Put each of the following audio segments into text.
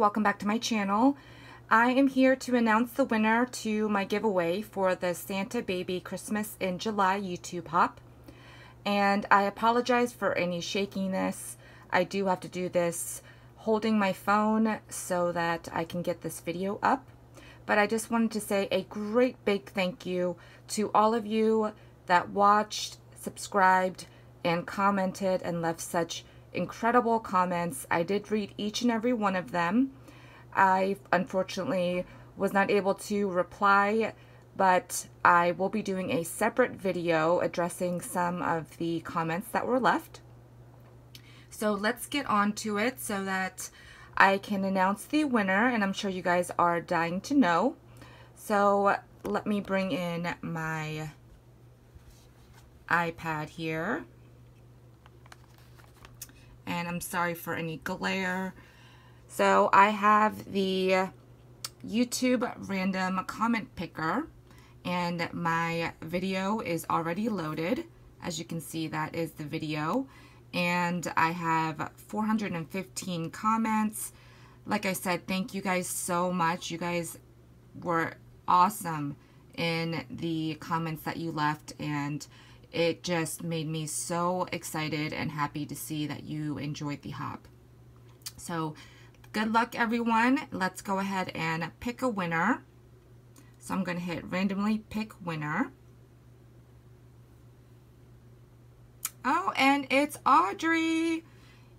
welcome back to my channel. I am here to announce the winner to my giveaway for the Santa Baby Christmas in July YouTube hop. And I apologize for any shakiness. I do have to do this holding my phone so that I can get this video up. But I just wanted to say a great big thank you to all of you that watched, subscribed, and commented and left such incredible comments. I did read each and every one of them. I unfortunately was not able to reply, but I will be doing a separate video addressing some of the comments that were left. So let's get on to it so that I can announce the winner, and I'm sure you guys are dying to know. So let me bring in my iPad here. And I'm sorry for any glare. So I have the YouTube random comment picker, and my video is already loaded. As you can see, that is the video. And I have 415 comments. Like I said, thank you guys so much. You guys were awesome in the comments that you left, and it just made me so excited and happy to see that you enjoyed the hop. So good luck, everyone. Let's go ahead and pick a winner. So I'm going to hit randomly pick winner. Oh, and it's Audrey.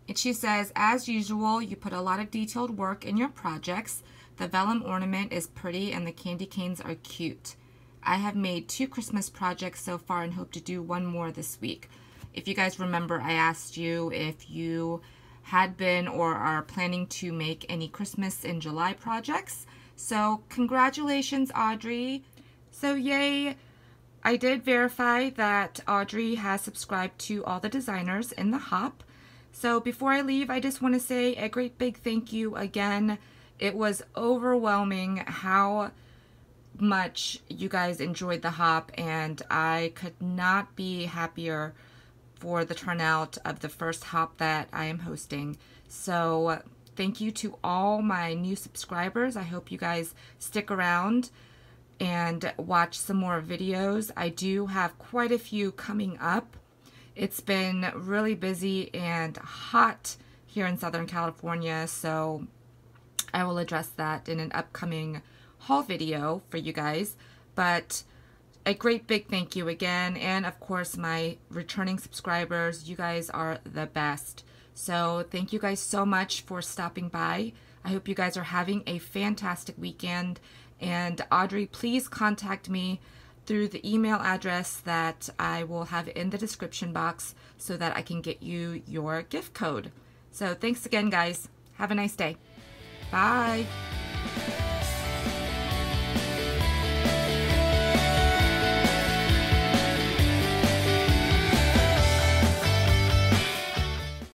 And she says, as usual, you put a lot of detailed work in your projects. The vellum ornament is pretty and the candy canes are cute. I have made 2 Christmas projects so far and hope to do one more this week. If you guys remember, I asked you if you had been or are planning to make any Christmas in July projects. So congratulations, Audrey. So yay. I did verify that Audrey has subscribed to all the designers in the hop. So before I leave, I just want to say a great big thank you again. It was overwhelming how much you guys enjoyed the hop, and I could not be happier for the turnout of the first hop that I am hosting. So thank you to all my new subscribers. I hope you guys stick around and watch some more videos. I do have quite a few coming up. It's been really busy and hot here in Southern California, so I will address that in an upcoming haul video for you guys. But a great big thank you again, and of course my returning subscribers. You guys are the best. So thank you guys so much for stopping by. I hope you guys are having a fantastic weekend. And Audrey, please contact me through the email address that I will have in the description box so that I can get you your gift code. So thanks again, guys. Have a nice day. Bye.